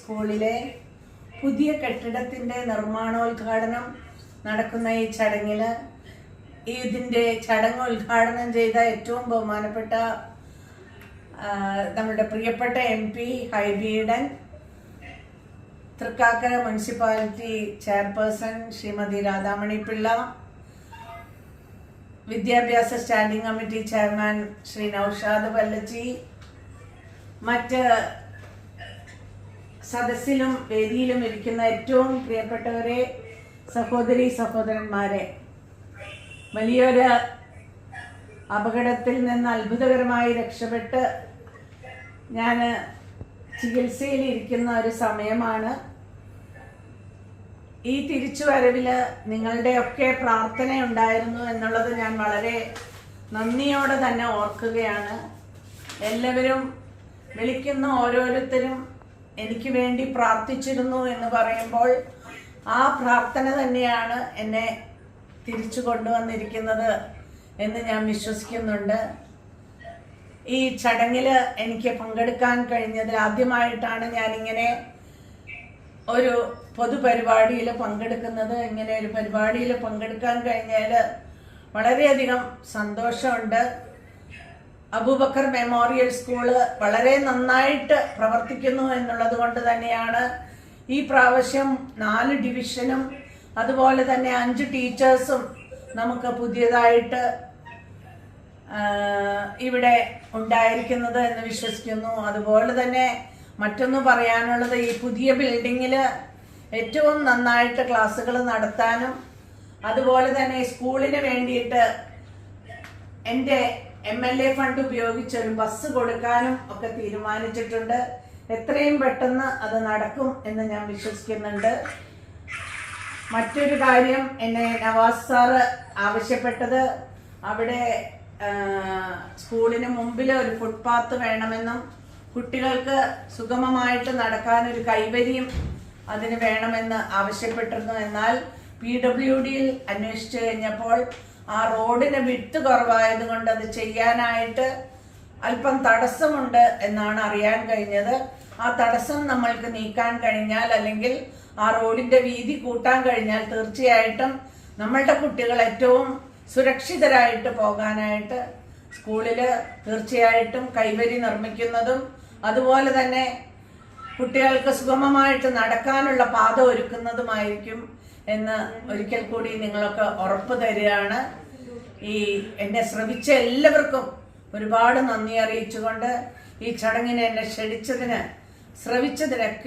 സ്കൂളിലെ പുതിയ കെട്ടിടത്തിന്റെ നിർമ്മാണോദ്ഘാടനം നടക്കുന്ന ഈ ചടങ്ങിൽ ഇതിന്റെ ചടങ്ങ് ഉദ്ഘാടനം ചെയ്ത ഏറ്റവും ബഹുമാനപ്പെട്ട നമ്മുടെ പ്രിയപ്പെട്ട MP Hibi, Thrikkakara municipality chairperson Shrimati Radhamani Pillai, വിദ്യാഭ്യാസ standing committee chairman Shri Noushad Pallachi, മറ്റ് സദസ്സിലും വേദിയിലും ഇരിക്കുന്ന ഏറ്റവും പ്രിയപ്പെട്ടവരെ, സഹോദരി സഹോദരന്മാരെ, വലിയൊരു അപകടത്തിൽ നിന്ന് അത്ഭുതകരമായി രക്ഷപ്പെട്ട് ഞാൻ ചികിത്സയിലിരിക്കുന്ന ഒരു സമയമാണ്. ഈ തിരിച്ചുവരവിൽ നിങ്ങളുടെയൊക്കെ പ്രാർത്ഥനയുണ്ടായിരുന്നു എന്നുള്ളത് ഞാൻ വളരെ നന്ദിയോടെ തന്നെ ഓർക്കുകയാണ്. എല്ലാവരും വിളിക്കുന്ന ഓരോരുത്തരും എനിക്ക് വേണ്ടി പ്രാർത്ഥിച്ചിരുന്നു എന്ന് പറയുമ്പോൾ ആ പ്രാർത്ഥന തന്നെയാണ് എന്നെ തിരിച്ചു കൊണ്ടുവന്നിരിക്കുന്നത് എന്ന് ഞാൻ വിശ്വസിക്കുന്നുണ്ട്. ഈ ചടങ്ങിൽ എനിക്ക് പങ്കെടുക്കാൻ കഴിഞ്ഞതിൽ ആദ്യമായിട്ടാണ് ഞാനിങ്ങനെ ഒരു പൊതുപരിപാടിയിൽ പങ്കെടുക്കുന്നത്. ഇങ്ങനെ ഒരു പരിപാടിയിൽ പങ്കെടുക്കാൻ കഴിഞ്ഞാൽ വളരെയധികം സന്തോഷമുണ്ട്. അബൂബക്കർ മെമ്മോറിയൽ സ്കൂള് വളരെ നന്നായിട്ട് പ്രവർത്തിക്കുന്നു എന്നുള്ളത് കൊണ്ട് തന്നെയാണ് ഈ പ്രാവശ്യം 4 ഡിവിഷനും അതുപോലെ തന്നെ 5 ടീച്ചേഴ്സും നമുക്ക് പുതിയതായിട്ട് ഇവിടെ ഉണ്ടായിരിക്കുന്നത് എന്ന് വിശ്വസിക്കുന്നു. അതുപോലെ തന്നെ മറ്റൊന്ന് പറയാനുള്ളത്, ഈ പുതിയ ബിൽഡിങ്ങിൽ ഏറ്റവും നന്നായിട്ട് ക്ലാസ്സുകൾ നടത്താനും അതുപോലെ തന്നെ സ്കൂളിന് വേണ്ടിയിട്ട് എൻ്റെ MLA ഫണ്ട് ഉപയോഗിച്ച് ഒരു ബസ് കൊടുക്കാനും ഒക്കെ തീരുമാനിച്ചിട്ടുണ്ട്. എത്രയും പെട്ടെന്ന് അത് നടക്കും എന്ന് ഞാൻ വിശ്വസിക്കുന്നുണ്ട്. മറ്റൊരു കാര്യം, എന്നെ നവാസ് സാറ് ആവശ്യപ്പെട്ടത് അവിടെ സ്കൂളിന് മുമ്പിൽ ഒരു ഫുട്പാത്ത് വേണമെന്നും കുട്ടികൾക്ക് സുഗമമായിട്ട് നടക്കാനൊരു കൈവരിയും അതിന് വേണമെന്ന് ആവശ്യപ്പെട്ടിരുന്നു. എന്നാൽ PWDയിൽ അന്വേഷിച്ചു കഴിഞ്ഞപ്പോൾ ആ റോഡിന് വിട്ട് കുറവായത് കൊണ്ട് അത് ചെയ്യാനായിട്ട് അല്പം തടസ്സമുണ്ട് എന്നാണ് അറിയാൻ കഴിഞ്ഞത്. ആ തടസ്സം നമ്മൾക്ക് നീക്കാൻ കഴിഞ്ഞാൽ, അല്ലെങ്കിൽ ആ റോഡിന്റെ വീതി കൂട്ടാൻ കഴിഞ്ഞാൽ, തീർച്ചയായിട്ടും നമ്മളുടെ കുട്ടികൾ ഏറ്റവും സുരക്ഷിതരായിട്ട് പോകാനായിട്ട് സ്കൂളിൽ തീർച്ചയായിട്ടും കൈവരി നിർമ്മിക്കുന്നതും അതുപോലെ തന്നെ കുട്ടികൾക്ക് സുഗമമായിട്ട് നടക്കാനുള്ള പാത ഒരുക്കുന്നതുമായിരിക്കും എന്ന് ഒരിക്കൽ കൂടി നിങ്ങളൊക്കെ ഉറപ്പ് തരികയാണ്. ഈ എന്നെ ശ്രവിച്ച എല്ലാവർക്കും ഒരുപാട് നന്ദി അറിയിച്ചുകൊണ്ട് ഈ ചടങ്ങിനെ എന്നെ ക്ഷണിച്ചതിന് ശ്രവിച്ചതിനൊക്കെ